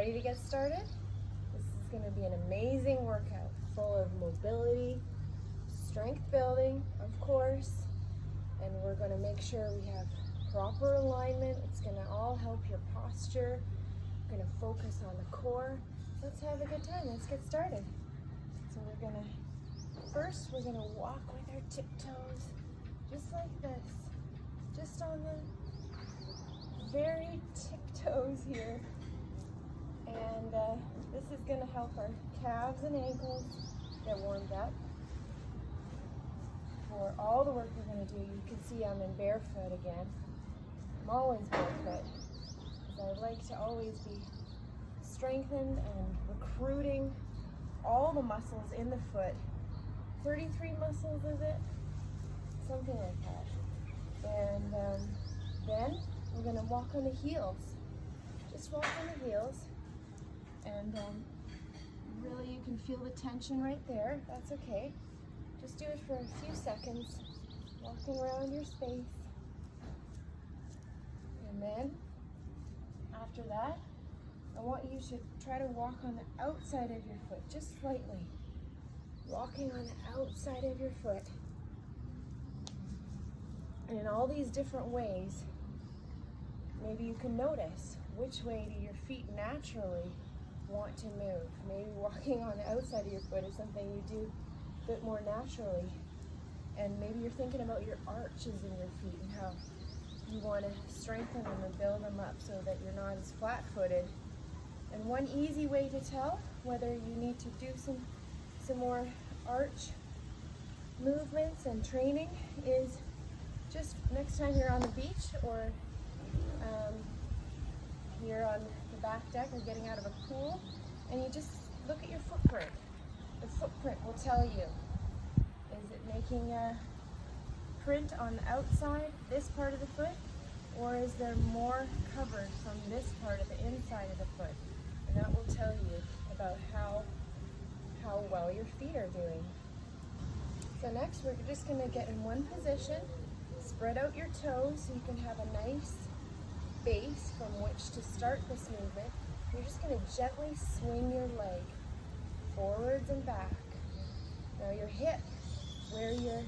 Ready to get started? This is going to be an amazing workout full of mobility, strength building, of course, and we're going to make sure we have proper alignment. It's going to all help your posture. We're going to focus on the core. Let's have a good time. Let's get started. So first we're going to walk with our tiptoes, just like this, just on the very tiptoes here. And this is going to help our calves and ankles get warmed up for all the work we're going to do. You can see I'm in barefoot again. I'm always barefoot because I like to always be strengthened and recruiting all the muscles in the foot. 33 muscles, is it? Something like that. And then we're going to walk on the heels. Just walk on the heels. And really you can feel the tension right there. That's okay. Just do it for a few seconds, walking around your space. And then after that, I want you to try to walk on the outside of your foot, just slightly. Walking on the outside of your foot. And in all these different ways, maybe you can notice which way do your feet naturally want to move. Maybe walking on the outside of your foot is something you do a bit more naturally. And maybe you're thinking about your arches in your feet and how you want to strengthen them and build them up so that you're not as flat-footed. And one easy way to tell whether you need to do some more arch movements and training is just next time you're on the beach or you're on the back deck or getting out of a pool, and you just look at your footprint. The footprint will tell you, is it making a print on the outside, this part of the foot, or is there more covered from this part of the inside of the foot? And that will tell you about how well your feet are doing. So next we're just going to get in one position, spread out your toes so you can have a nice base from which to start this movement. You're just going to gently swing your leg forwards and back. Now your hip, where your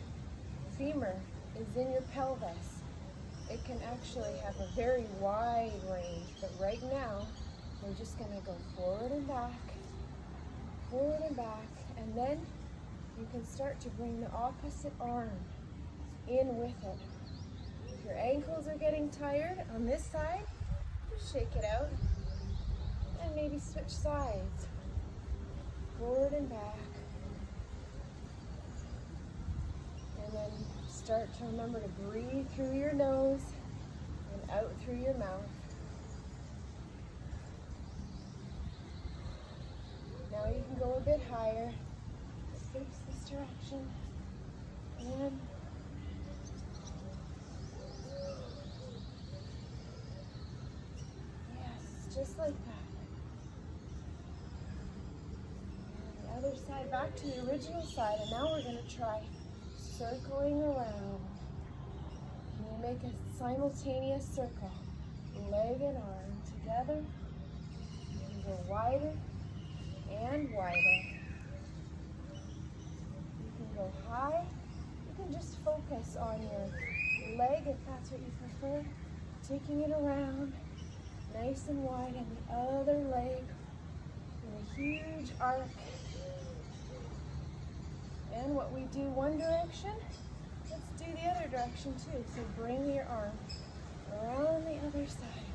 femur is in your pelvis, it can actually have a very wide range, but right now we're just going to go forward and back, and then you can start to bring the opposite arm in with it. If your ankles are getting tired on this side, just shake it out and maybe switch sides, forward and back. And then start to remember to breathe through your nose and out through your mouth. Now you can go a bit higher, face this direction, and yes, just like that. And the other side, back to the original side, and now we're going to try circling around. Can you make a simultaneous circle? Leg and arm together. You can go wider and wider. You can go high. You can just focus on your leg if that's what you prefer. Taking it around nice and wide, and the other leg in a huge arc. And what we do one direction, let's do the other direction too. So bring your arm around the other side.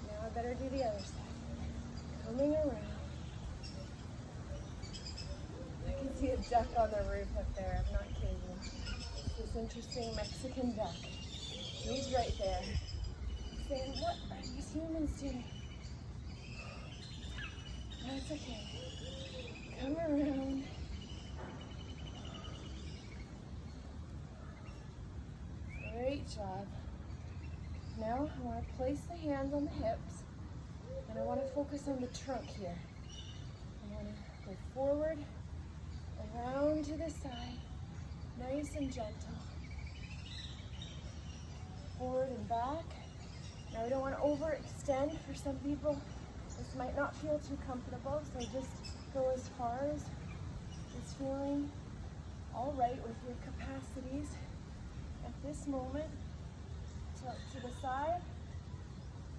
Now I better do the other side. Coming around. I can see a duck on the roof up there, I'm not kidding. This interesting Mexican duck. He's right there. Saying, what are these humans doing? That's okay. Come around. Great job. Now I want to place the hands on the hips, and I want to focus on the trunk here. I want to go forward, around to the side, nice and gentle. forward and back. Now we don't want to overextend. For some people, this might not feel too comfortable, so just go as far as is feeling all right with your capacities at this moment. Tilt to the side,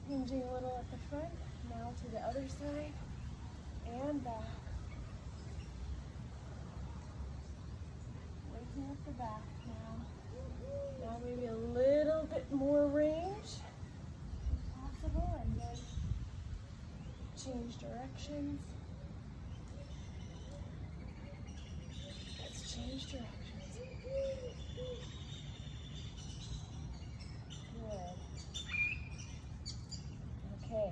hinging a little at the front, now to the other side, and back. Waking up the back now. Now maybe a little bit more range if possible, and then change directions. Let's change directions. Good. Okay.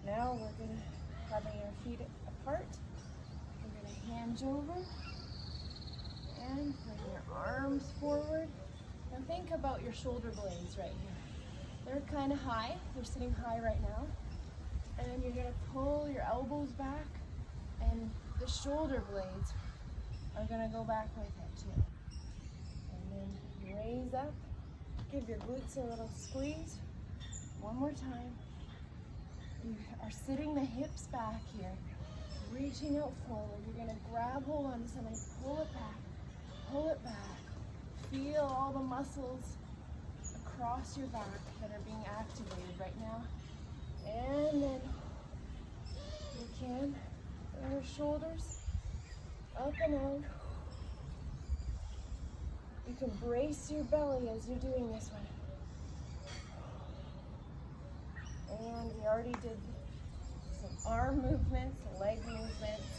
Now we're going to, having our feet apart, we're going to hinge over and bring your arms forward. Now think about your shoulder blades right here. They're kind of high. They're sitting high right now. And you're going to pull your elbows back, and the shoulder blades are going to go back with it too. And then raise up. Give your glutes a little squeeze. One more time. You are sitting the hips back here, reaching out forward. You're going to grab hold onto something, pull it back, pull it back. Feel all the muscles across your back that are being activated right now. And then you can bring your shoulders up and out. You can brace your belly as you're doing this one. And we already did some arm movements, leg movements.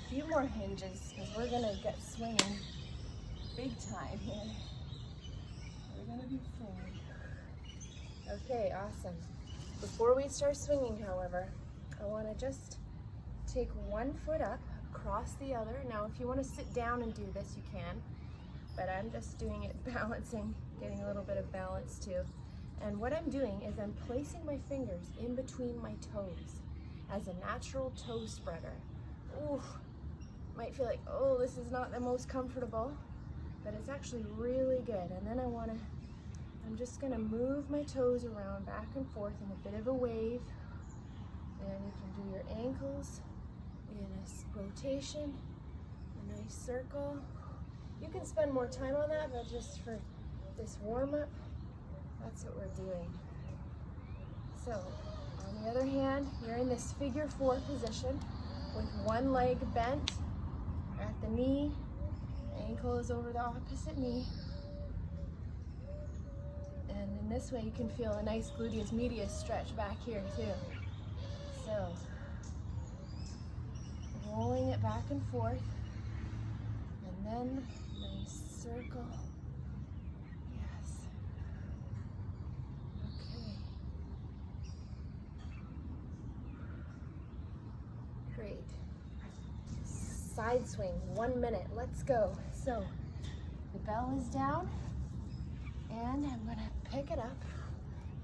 A few more hinges because we're going to get swinging big time here. We're going to be swinging. Okay, awesome. Before we start swinging, however, I want to just take one foot up, cross the other. Now, if you want to sit down and do this, you can, but I'm just doing it balancing, getting a little bit of balance too. And what I'm doing is I'm placing my fingers in between my toes as a natural toe spreader. Ooh, might feel like, oh, this is not the most comfortable, but it's actually really good. And then I'm just gonna move my toes around back and forth in a bit of a wave. And you can do your ankles in a rotation, a nice circle. You can spend more time on that, but just for this warm-up, that's what we're doing. So, on the other hand, you're in this figure 4 position with one leg bent at the knee, ankle is over the opposite knee. And in this way, you can feel a nice gluteus medius stretch back here too. So, rolling it back and forth, and then nice circle. Yes. Okay. Great. Side swing, 1 minute. Let's go. So, the bell is down, and I'm gonna pick it up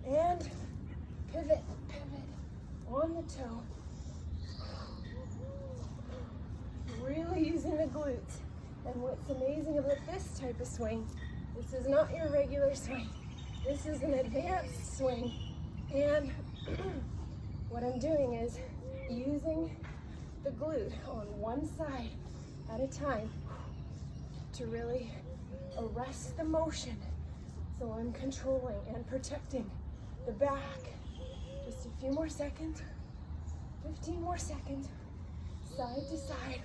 and pivot on the toe. Really using the glutes. And what's amazing about this type of swing, this is not your regular swing. This is an advanced swing. And what I'm doing is using the glute on one side at a time to really arrest the motion. So I'm controlling and protecting the back. Just a few more seconds, 15 more seconds, side to side.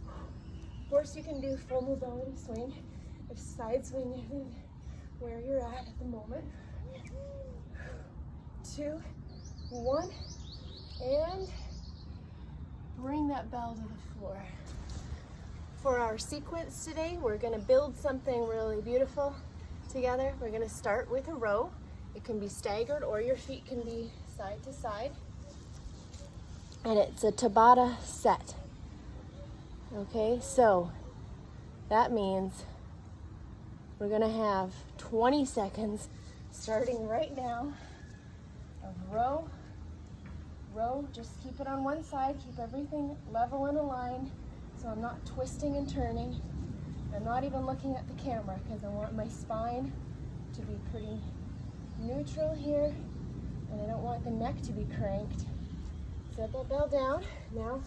Of course, you can do full mobility swing if side swing isn't where you're at the moment. 2, 1, and bring that bell to the floor. For our sequence today, we're going to build something really beautiful together. We're going to start with a row. It can be staggered or your feet can be side to side. And it's a Tabata set. Okay, so that means we're gonna have 20 seconds starting right now of row, just keep it on one side, keep everything level and aligned so I'm not twisting and turning. I'm not even looking at the camera because I want my spine to be pretty neutral here, and I don't want the neck to be cranked. Set that bell down. Now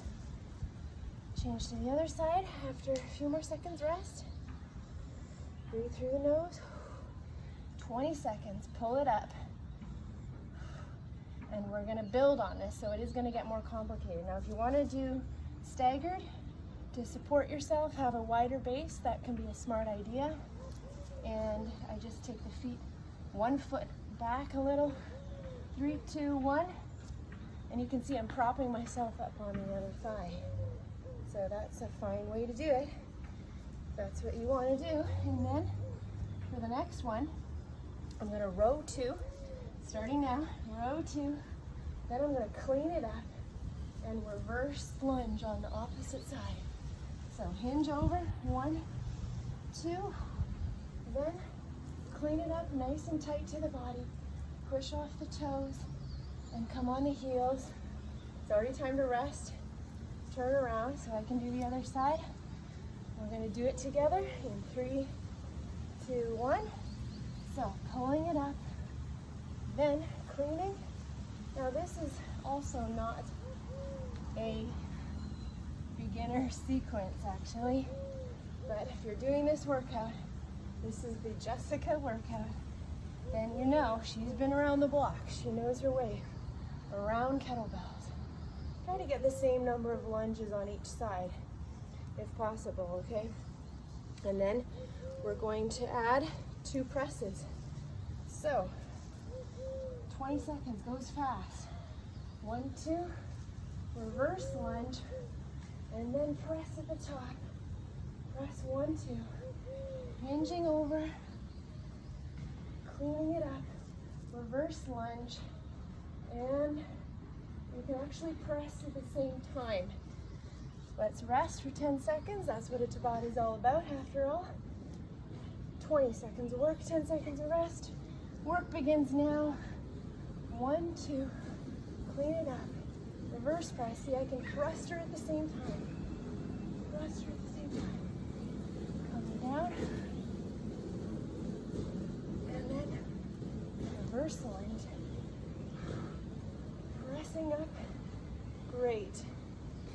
change to the other side after a few more seconds rest. Breathe through the nose. 20 seconds, pull it up. And we're gonna build on this, so it is gonna get more complicated. Now, if you wanna do staggered to support yourself, have a wider base, that can be a smart idea. And I just take the feet 1 foot back a little. 3, 2, 1. And you can see I'm propping myself up on the other thigh. So that's a fine way to do it. That's what you wanna do. And then for the next one, I'm gonna row 2. Starting now, row 2, then I'm gonna clean it up and reverse lunge on the opposite side. So hinge over, 1, 2, then clean it up nice and tight to the body. Push off the toes and come on the heels. It's already time to rest. Turn around so I can do the other side. We're gonna do it together in 3, 2, 1. So pulling it up, then cleaning. Now this is also not a beginner sequence actually, but if you're doing this workout, this is the Jessica workout, then you know she's been around the block. She knows her way around kettlebells. Try to get the same number of lunges on each side if possible, okay? And then we're going to add 2 presses. So 20 seconds, goes fast. 1, 2, reverse lunge, and then press at the top. Press 1, 2, hinging over, cleaning it up, reverse lunge, and you can actually press at the same time. Let's rest for 10 seconds. That's what a Tabata is all about after all. 20 seconds of work, 10 seconds of rest. Work begins now. 1, 2, clean it up. Reverse press. See, I can thrust her at the same time. Thrust her at the same time. Coming down. And then reverse lunge. Pressing up. Great.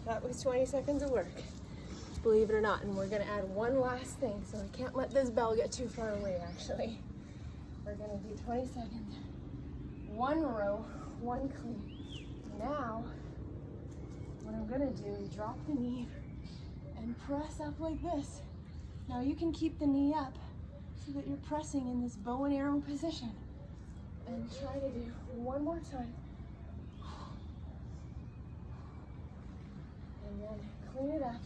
That was 20 seconds of work, believe it or not. And we're gonna add one last thing, so I can't let this bell get too far away, actually. We're gonna do 20 seconds. 1 row, 1 clean. Now, what I'm gonna do is drop the knee and press up like this. Now you can keep the knee up so that you're pressing in this bow and arrow position. And try to do 1 more time. And then clean it up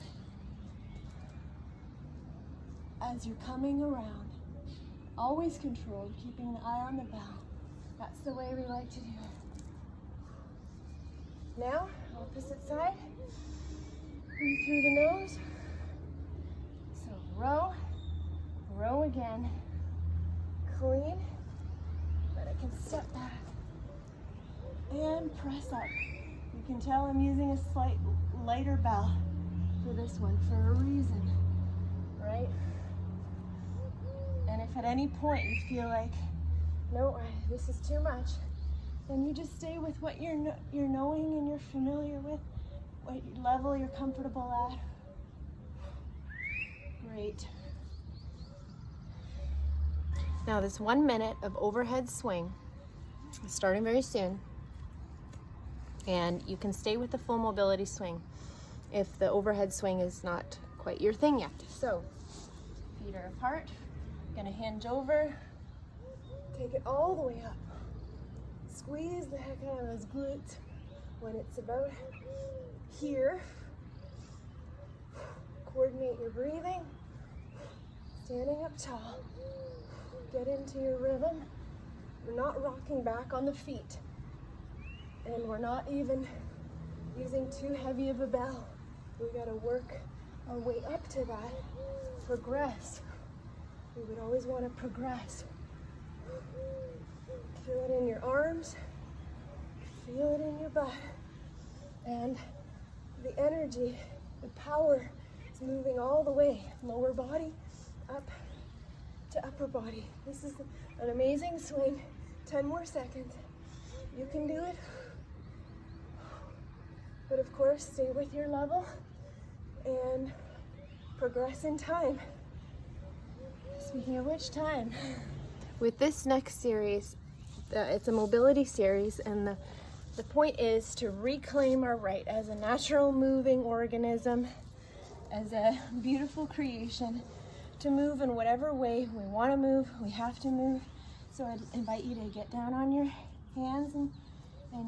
as you're coming around. Always controlled, keeping the eye on the bell. That's the way we like to do it. Now, opposite side. Breathe through the nose. So row, row again. Clean. Then I can step back and press up. You can tell I'm using a slight lighter bell for this one for a reason, right? And if at any point you feel like, no, this is too much, then you just stay with what you're knowing and you're familiar with, what level you're comfortable at. Great. Now this 1 minute of overhead swing is starting very soon. And you can stay with the full mobility swing if the overhead swing is not quite your thing yet. So, feet are apart, gonna hinge over, take it all the way up. Squeeze the heck out of those glutes when it's about here. Coordinate your breathing, standing up tall. Get into your rhythm. We're not rocking back on the feet. And we're not even using too heavy of a bell. We gotta work our way up to that. Progress. We would always want to progress. Feel it in your arms. Feel it in your butt. And the energy, the power is moving all the way. Lower body, upper body. This is an amazing swing. 10 more seconds. You can do it. But of course, stay with your level and progress in time. Speaking of which, time. With this next series, it's a mobility series, and the point is to reclaim our right as a natural moving organism, as a beautiful creation, to move in whatever way we want to move, we have to move. So I'd invite you to get down on your hands and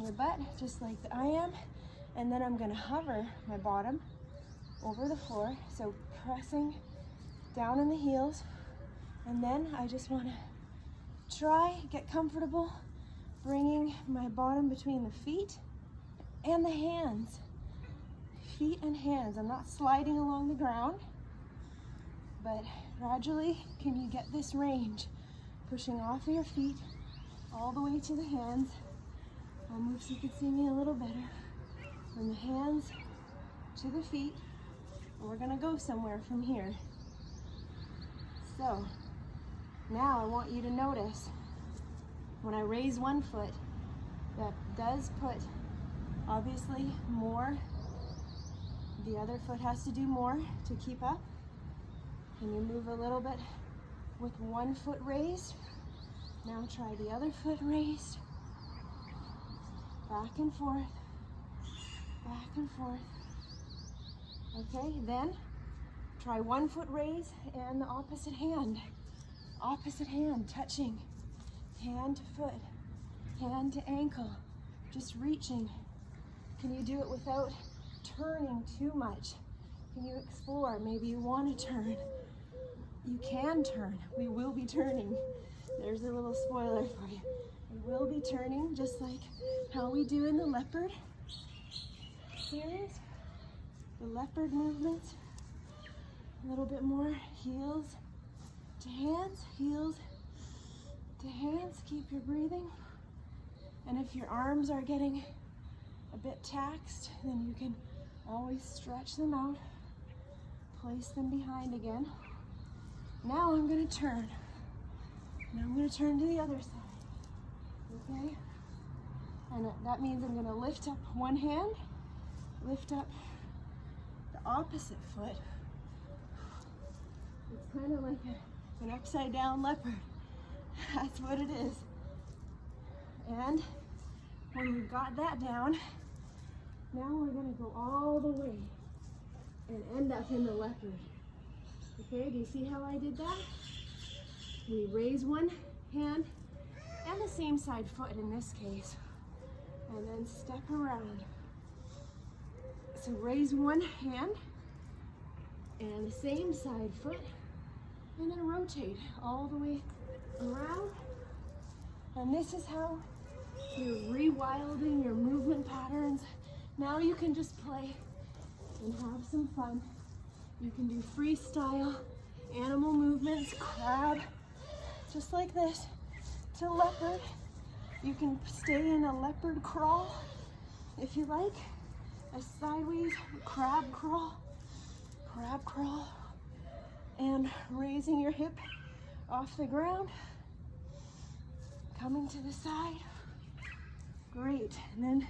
your butt, just like I am. And then I'm going to hover my bottom over the floor, so pressing down in the heels. And then I just want to get comfortable, bringing my bottom between the feet and the hands. Feet and hands. I'm not sliding along the ground, but gradually, can you get this range? Pushing off of your feet all the way to the hands. I'll move so you can see me a little better. From the hands to the feet. And we're gonna go somewhere from here. So, now I want you to notice when I raise one foot, that does put obviously more. The other foot has to do more to keep up. Can you move a little bit with one foot raised? Now try the other foot raised. Back and forth. Back and forth. Okay, then try one foot raise and the opposite hand. Opposite hand touching. Hand to foot. Hand to ankle. Just reaching. Can you do it without turning too much? Can you explore? Maybe you want to turn. You can turn. We will be turning. There's a little spoiler for you. We will be turning just like how we do in the leopard series. The leopard movements. A little bit more heels to hands, heels to hands. Keep your breathing. And if your arms are getting a bit taxed, then you can always stretch them out. Place them behind again. Now I'm going to turn. Now I'm going to turn to the other side. Okay? And that means I'm going to lift up one hand, lift up the opposite foot. It's kind of like an upside down leopard. That's what it is. And when we've got that down, now we're going to go all the way and end up in the leopard. Okay, do you see how I did that? We raise one hand and the same side foot in this case, and then step around. So raise one hand and the same side foot, and then rotate all the way around. And this is how you're rewilding your movement patterns. Now you can just play and have some fun. You can do freestyle animal movements, crab, just like this, to leopard. You can stay in a leopard crawl if you like, a sideways crab crawl, and raising your hip off the ground, coming to the side. Great. And then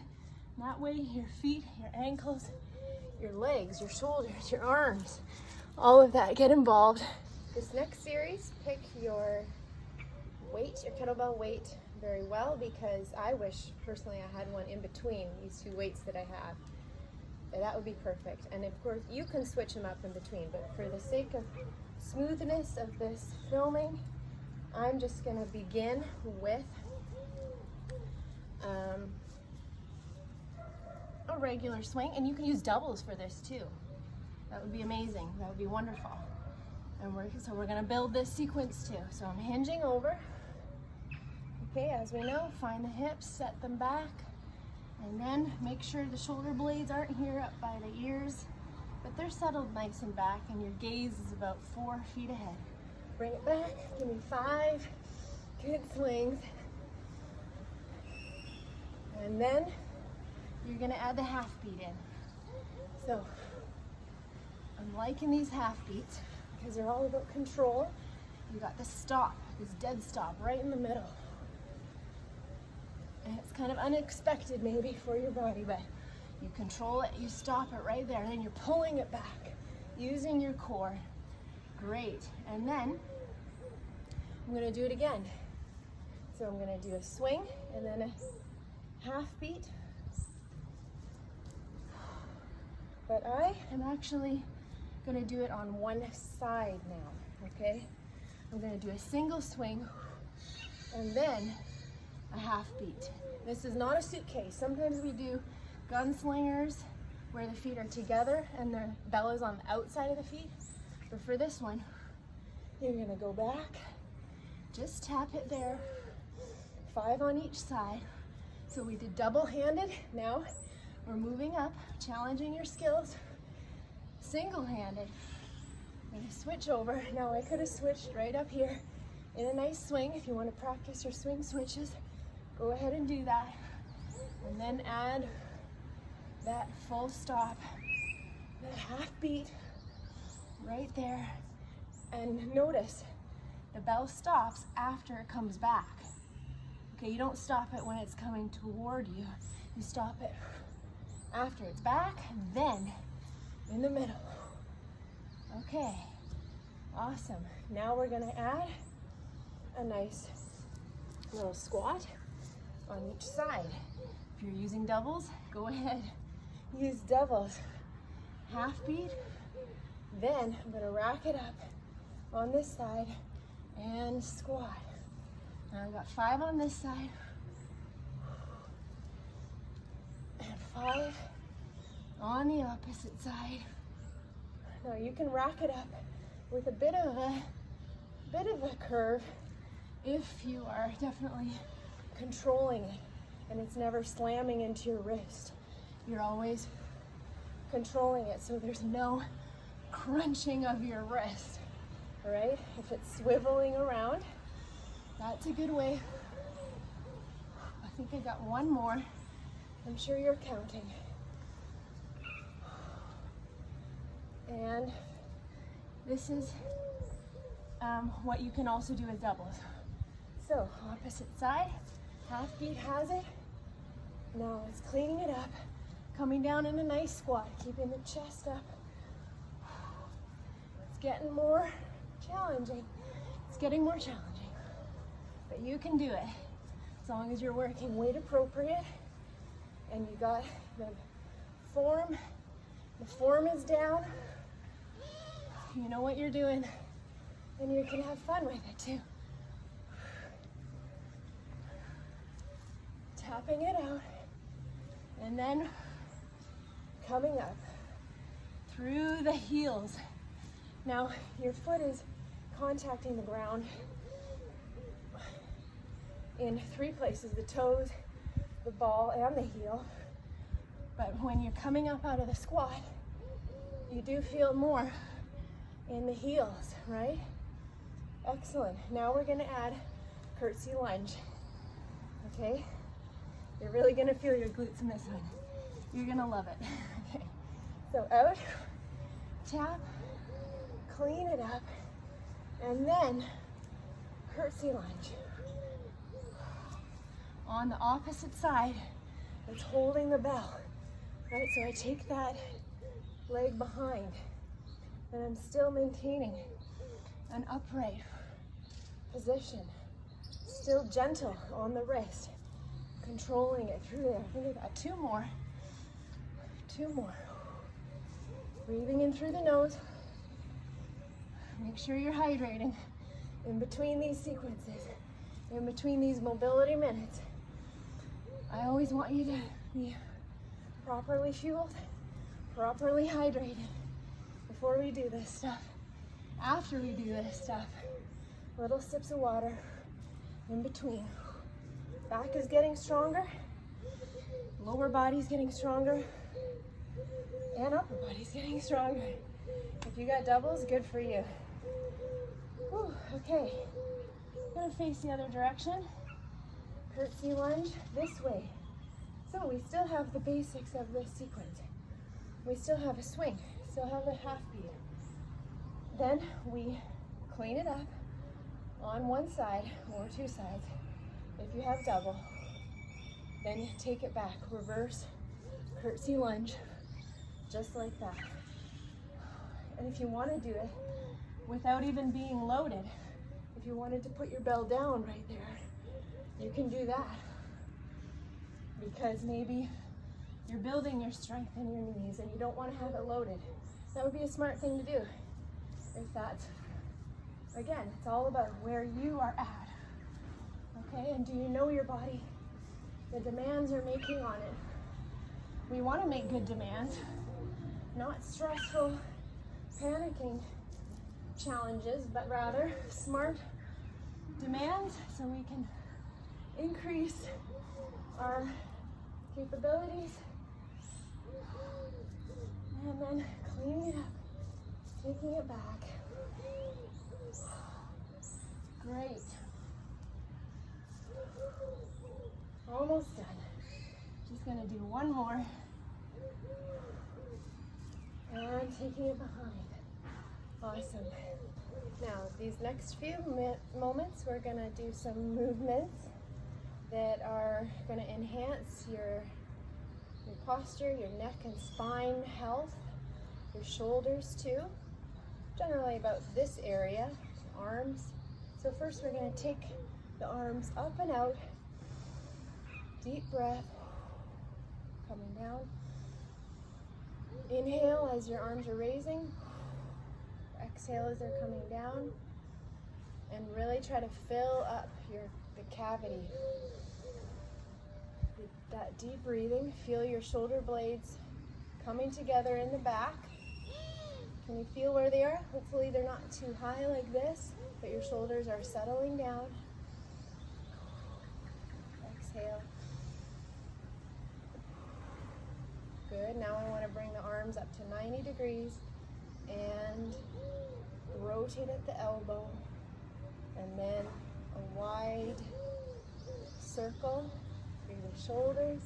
that way your feet, your ankles, your legs, your shoulders, your arms, all of that get involved. This next series, pick your weight, your kettlebell weight very well, because I wish personally I had one in between these two weights that I have. That would be perfect. And of course you can switch them up in between, but for the sake of smoothness of this filming, I'm just going to begin with a regular swing, and you can use doubles for this too. That would be amazing. That would be wonderful. And we're going to build this sequence too. So I'm hinging over. Okay, as we know, find the hips, set them back, and then make sure the shoulder blades aren't here up by the ears, but they're settled nice and back, and your gaze is about 4 feet ahead. Bring it back. Give me 5 good swings. And then you're going to add the half beat in. So I'm liking these half beats because they're all about control You got this stop, this dead stop right in the middle. And it's kind of unexpected maybe for your body, but you control it, you stop it right there, and then you're pulling it back, using your core. Great. And then I'm gonna do it again. So I'm gonna do a swing and then a half beat. But I am actually gonna do it on one side now, okay? I'm gonna do a single swing and then a half beat. This is not a suitcase. Sometimes we do gunslingers where the feet are together and the bell is on the outside of the feet. But for this one, you're gonna go back, just tap it there, 5 on each side. So we did double-handed. Now we're moving up, challenging your skills. Single-handed. I'm gonna switch over. Now I could have switched right up here in a nice swing. If you want to practice your swing switches, go ahead and do that. And then add that full stop, that half beat right there. And notice the bell stops after it comes back. Okay, you don't stop it when it's coming toward you. You stop it after it's back, and then in the middle. Okay, awesome. Now we're gonna add a nice little squat on each side. If you're using doubles, go ahead, use doubles. Half beat, then I'm gonna rack it up on this side and squat. Now I've got 5 on this side and 5 on the opposite side. Now you can rack it up with a bit of a curve if you are definitely controlling it and it's never slamming into your wrist. You're always controlling it so there's no crunching of your wrist, all right? If it's swiveling around, that's a good way. I think I got one more. I'm sure you're counting. And this is what you can also do with doubles. So opposite side, half beat has it. Now it's cleaning it up, coming down in a nice squat, keeping the chest up. It's getting more challenging. It's getting more challenging. But you can do it as long as you're working weight appropriate and you got the form is down. You know what you're doing and you can have fun with it too. Tapping it out and then coming up through the heels. Now your foot is contacting the ground in 3 places, the toes, the ball, and the heel. But when you're coming up out of the squat, you do feel more in the heels, right? Excellent. Now we're gonna add curtsy lunge, okay? You're really gonna feel your glutes in this one. You're gonna love it. Okay. So out, tap, clean it up, and then curtsy lunge. On the opposite side, it's holding the bell, right? So I take that leg behind, and I'm still maintaining an upright position, still gentle on the wrist, controlling it through there. I think I got 2 more. 2 more. Breathing in through the nose. Make sure you're hydrating in between these sequences, in between these mobility minutes. I always want you to be properly fueled, properly hydrated before we do this stuff. After we do this stuff, little sips of water in between. Back is getting stronger, lower body's getting stronger, and upper body's getting stronger. If you got doubles, good for you. Whew, okay, I'm gonna face the other direction. Curtsy lunge this way. So we still have the basics of this sequence. We still have a swing, still have a half beat. Then we clean it up, on one side or two sides. If you have double, then take it back, reverse curtsy lunge, just like that. And if you want to do it without even being loaded, if you wanted to put your bell down right there, you can do that. Because maybe you're building your strength in your knees and you don't want to have it loaded. That would be a smart thing to do. If that's, again, it's all about where you are at. Okay, and do you know your body? The demands you're making on it. We want to make good demands, not stressful, panicking challenges, but rather smart demands so we can increase our capabilities and then cleaning it up, taking it back. Great. Almost done. Just gonna do one more. And taking it behind. Awesome. Now, these next few moments, we're gonna do some movements that are gonna enhance your posture, your neck and spine health, your shoulders too. Generally about this area, arms. So first we're gonna take the arms up and out. Deep breath, coming down. Inhale as your arms are raising. Exhale as they're coming down. And really try to fill up the cavity. That deep breathing. Feel your shoulder blades coming together in the back. Can you feel where they are? Hopefully they're not too high like this, but your shoulders are settling down. Exhale. Good. Now I want to bring the arms up to 90 degrees and rotate at the elbow, and then a wide circle through the shoulders.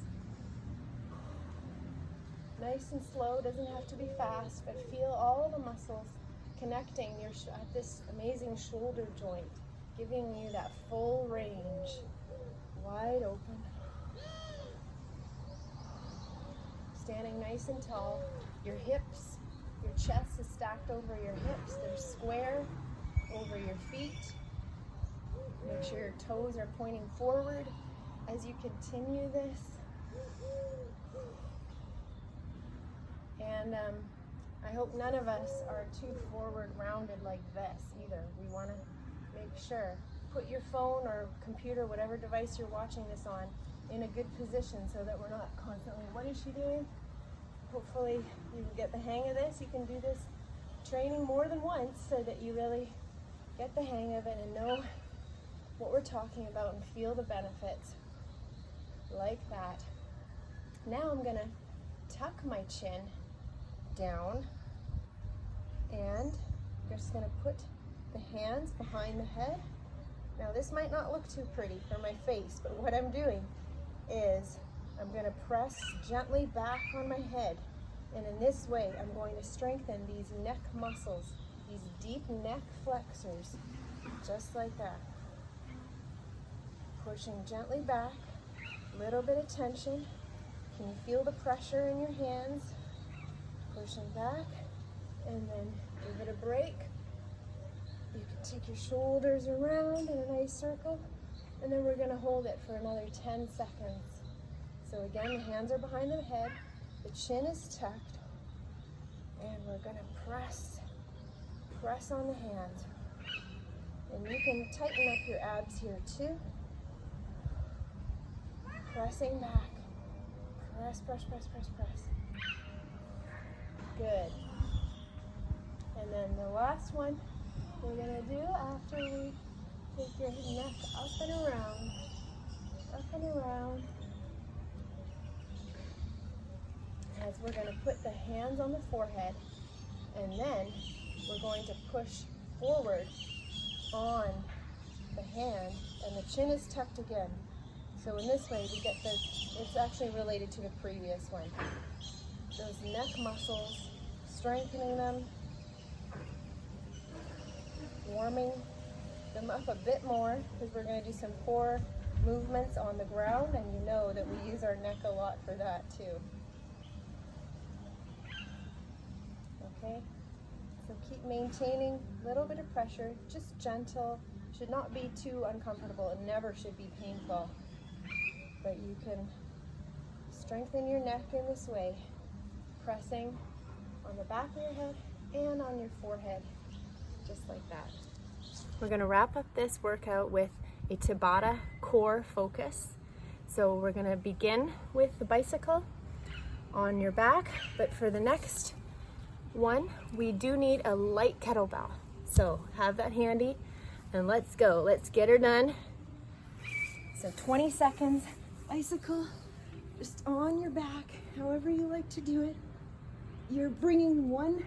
Nice and slow, doesn't have to be fast, but feel all the muscles connecting at this amazing shoulder joint, giving you that full range. Wide open. Standing nice and tall. Your hips, your chest is stacked over your hips. They're square over your feet. Make sure your toes are pointing forward as you continue this. And I hope none of us are too forward rounded like this either. We want to make sure. Put your phone or computer, whatever device you're watching this on, in a good position so that we're not constantly, what is she doing? Hopefully you get the hang of this. You can do this training more than once so that you really get the hang of it and know what we're talking about and feel the benefits. Like that. Now I'm going to tuck my chin down and I'm just going to put the hands behind the head. Now this might not look too pretty for my face, but what I'm doing is I'm going to press gently back on my head, and in this way I'm going to strengthen these neck muscles, these deep neck flexors, just like that. Pushing gently back, little bit of tension. Can you feel the pressure in your hands? Pushing back, and then give it a break. You can take your shoulders around in a nice circle, and then we're going to hold it for another 10 seconds. So again, the hands are behind the head, the chin is tucked, and we're going to press on the hands. And you can tighten up your abs here too. Pressing back. Press, press, press, press, press. Good. And then the last one we're going to do after we take your neck up and around. Up and around. As we're going to put the hands on the forehead, and then we're going to push forward on the hand, and the chin is tucked again. So in this way we get this, it's actually related to the previous one. Those neck muscles, strengthening them, warming the come up a bit more because we're going to do some core movements on the ground, and you know that we use our neck a lot for that too. Okay, so keep maintaining a little bit of pressure, just gentle, should not be too uncomfortable, it never should be painful, but you can strengthen your neck in this way, pressing on the back of your head and on your forehead, just like that. We're going to wrap up this workout with a Tabata core focus. So we're going to begin with the bicycle on your back, but for the next one, we do need a light kettlebell. So have that handy and let's go. Let's get her done. So 20 seconds, bicycle, just on your back, however you like to do it. You're bringing one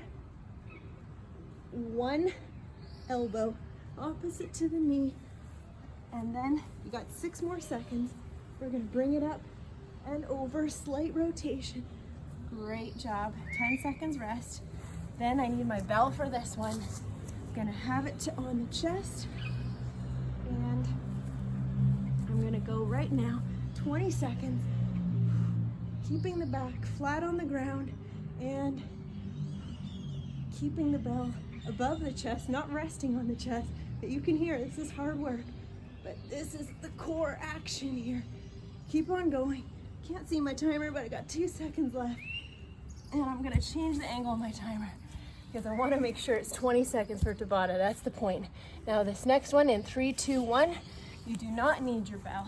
elbow opposite to the knee, and then you got 6 more seconds. We're gonna bring it up and over, slight rotation. Great job. 10 seconds rest. Then I need my bell for this one. I'm gonna have it on the chest, and I'm gonna go right now, 20 seconds, keeping the back flat on the ground and keeping the bell above the chest, not resting on the chest. But you can hear this is hard work, but this is the core action here. Keep on going. Can't see my timer, but I got 2 seconds left. And I'm gonna change the angle of my timer because I wanna make sure it's 20 seconds for Tabata. That's the point. Now this next one in 3, 2, 1, you do not need your bell,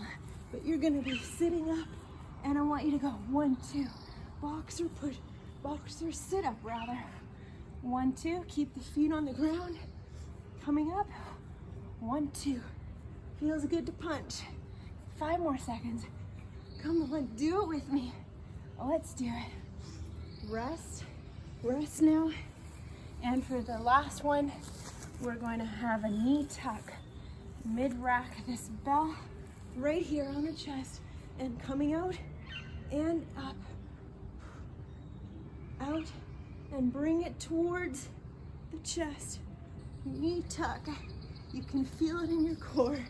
but you're gonna be sitting up, and I want you to go 1, 2, boxer push, boxer sit up rather. 1, 2, keep the feet on the ground. Coming up, 1, 2. Feels good to punch. 5 more seconds. Come on, do it with me. Let's do it. Rest now. And for the last one, we're going to have a knee tuck. Mid-rack this bell right here on the chest, and coming out and up. Out and bring it towards the chest. Knee tuck. You can feel it in your core.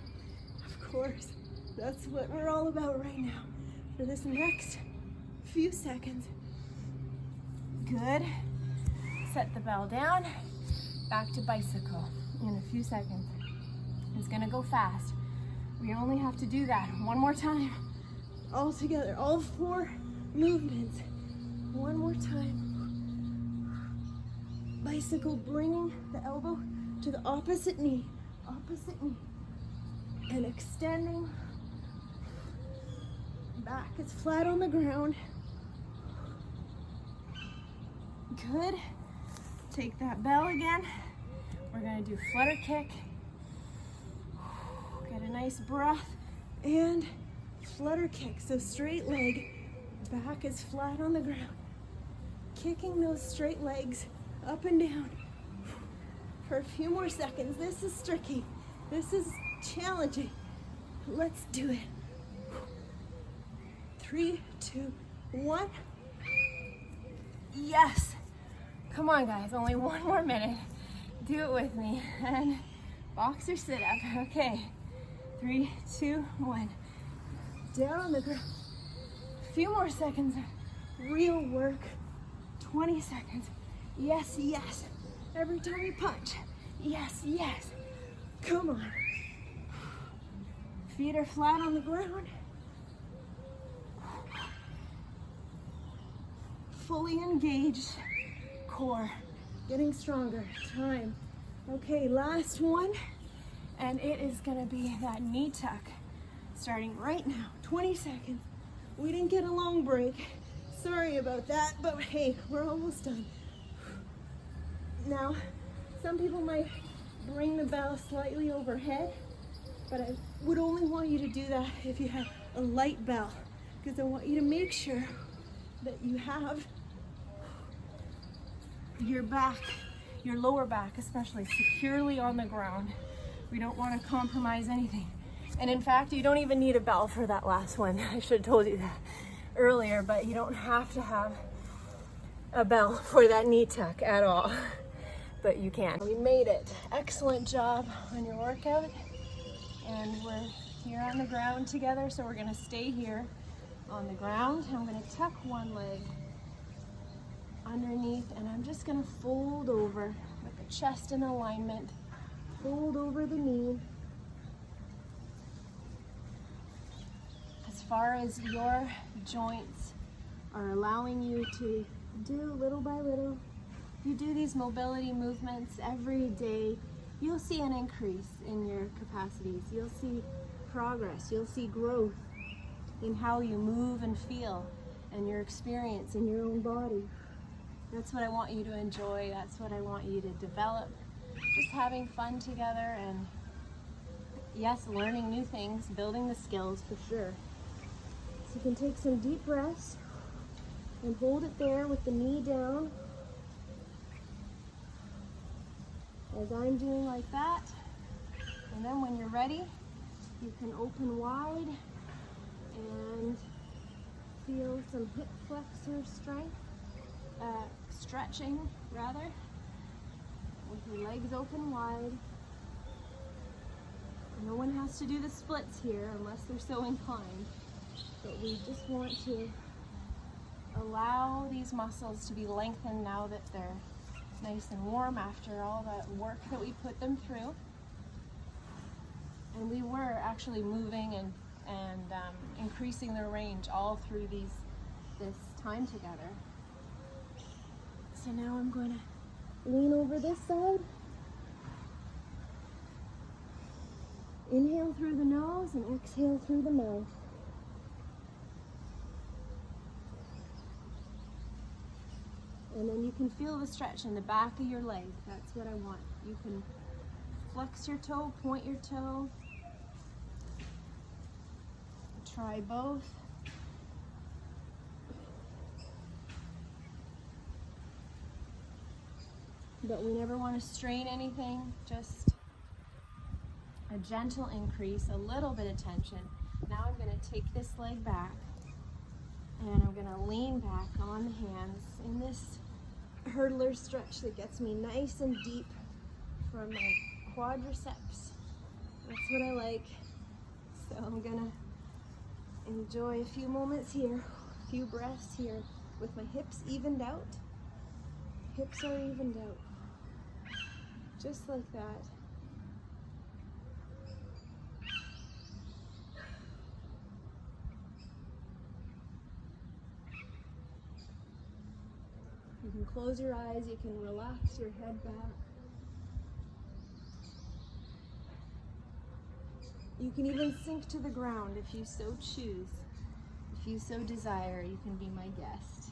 Of course, that's what we're all about right now. For this next few seconds. Good. Set the bell down. Back to bicycle in a few seconds. It's gonna go fast. We only have to do that one more time. All together, all 4 movements. One more time. Bicycle, bringing the elbow to the opposite knee, and extending. Back is flat on the ground. Good. Take that bell again. We're gonna do flutter kick. Get a nice breath and flutter kick. So straight leg, back is flat on the ground. Kicking those straight legs up and down for a few more seconds. This is tricky. This is challenging. Let's do it. 3, 2, 1. Yes. Come on, guys. Only 1 more minute. Do it with me. And boxer sit up. Okay. 3, 2, 1. Down on the ground. A few more seconds. Real work. 20 seconds. Yes, yes. Every time you punch. Yes, yes. Come on. Feet are flat on the ground. Fully engaged core. Getting stronger. Time. Okay, last one. And it is gonna be that knee tuck. Starting right now. 20 seconds. We didn't get a long break. Sorry about that, but hey, we're almost done. Now, some people might bring the bell slightly overhead, but I would only want you to do that if you have a light bell, because I want you to make sure that you have your back, your lower back especially, securely on the ground. We don't want to compromise anything. And in fact, you don't even need a bell for that last one. I should have told you that earlier, but you don't have to have a bell for that knee tuck at all. but you can. We made it. Excellent job on your workout. And we're here on the ground together, so we're gonna stay here on the ground. I'm gonna tuck one leg underneath, and I'm just gonna fold over with the chest in alignment. Fold over the knee. As far as your joints are allowing you to do little by little, if you do these mobility movements every day, you'll see an increase in your capacities. You'll see progress. You'll see growth in how you move and feel and your experience in your own body. That's what I want you to enjoy. That's what I want you to develop. Just having fun together and, yes, learning new things, building the skills for sure. So you can take some deep breaths and hold it there with the knee down, as I'm doing like that. And then when you're ready, you can open wide and feel some hip flexor strength, stretching rather, with your legs open wide. No one has to do the splits here unless they're so inclined, but we just want to allow these muscles to be lengthened now that they're nice and warm after all that work that we put them through. And we were actually moving and increasing their range all through this time together. So now I'm going to lean over this side. Inhale through the nose and exhale through the mouth. And then you can feel the stretch in the back of your leg. That's what I want. You can flex your toe, point your toe. Try both. But we never want to strain anything, just a gentle increase, a little bit of tension. Now I'm going to take this leg back and I'm going to lean back on the hands in this hurdler stretch that gets me nice and deep from my quadriceps. That's what I like. So I'm going to enjoy a few moments here, a few breaths here with my hips evened out. Hips are evened out. Just like that. You can close your eyes, you can relax your head back. You can even sink to the ground if you so choose. If you so desire, you can be my guest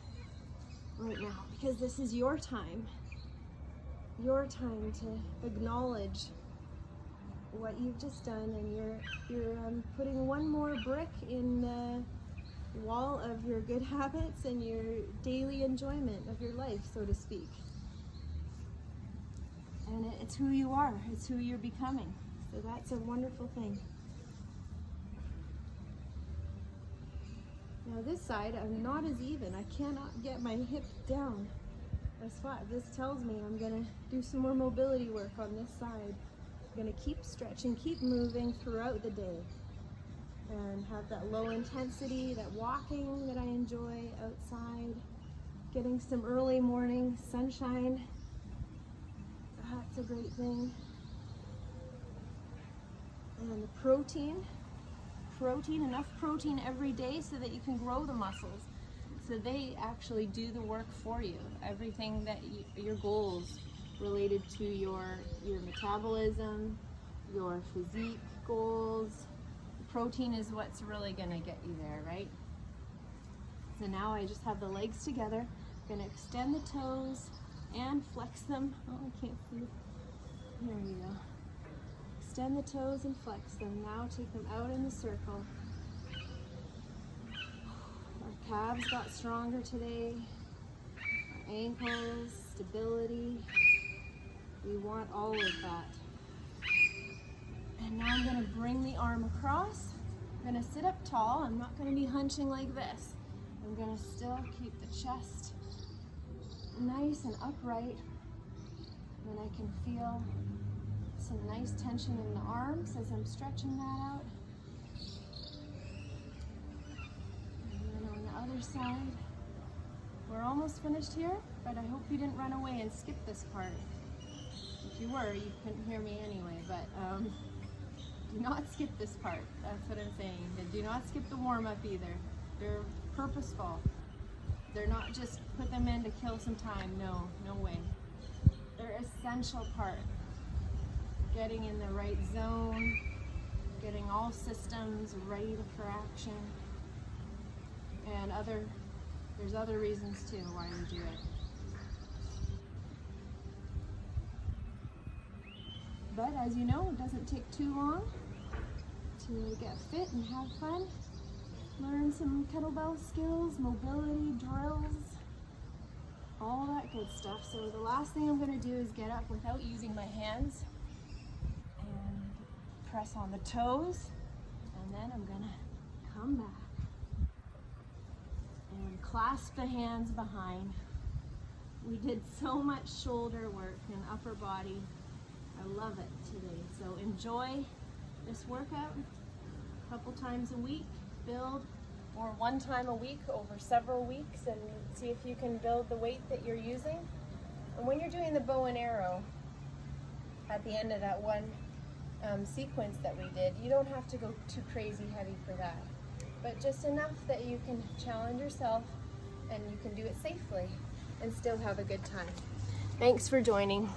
right now, because this is your time to acknowledge what you've just done, and you're putting one more brick in the wall of your good habits and your daily enjoyment of your life, so to speak. And it's who you are, it's who you're becoming. So that's a wonderful thing. Now this side, I'm not as even. I cannot get my hip down as far. This tells me I'm gonna do some more mobility work on this side. I'm gonna keep stretching, keep moving throughout the day, and have that low intensity, that walking that I enjoy outside, getting some early morning sunshine. That's a great thing. And the protein, enough protein every day so that you can grow the muscles, so they actually do the work for you. Everything that your goals related to your metabolism, your physique goals, protein is what's really gonna get you there, right? So now I just have the legs together. I'm gonna extend the toes and flex them. Oh, I can't see. Here we go. Extend the toes and flex them. Now take them out in the circle. Our calves got stronger today. Our ankles, stability. We want all of that. And now I'm going to bring the arm across. I'm going to sit up tall. I'm not going to be hunching like this. I'm going to still keep the chest nice and upright. And I can feel some nice tension in the arms as I'm stretching that out. And then on the other side, we're almost finished here, but I hope you didn't run away and skip this part. If you were, you couldn't hear me anyway, but do not skip this part. That's what I'm saying. Do not skip the warm-up either. They're purposeful. They're not just put them in to kill some time. No, no way. They're essential part. Getting in the right zone, getting all systems ready for action, and there's other reasons too why we do it. But as you know, it doesn't take too long to get fit and have fun. Learn some kettlebell skills, mobility, drills, all that good stuff. So the last thing I'm going to do is get up without using my hands and press on the toes, and then I'm going to come back and clasp the hands behind. We did so much shoulder work and upper body. I love it today. So enjoy this workout a couple times a week. Build, or one time a week over several weeks, and see if you can build the weight that you're using. And when you're doing the bow and arrow, at the end of that one sequence that we did, you don't have to go too crazy heavy for that, but just enough that you can challenge yourself and you can do it safely and still have a good time. Thanks for joining.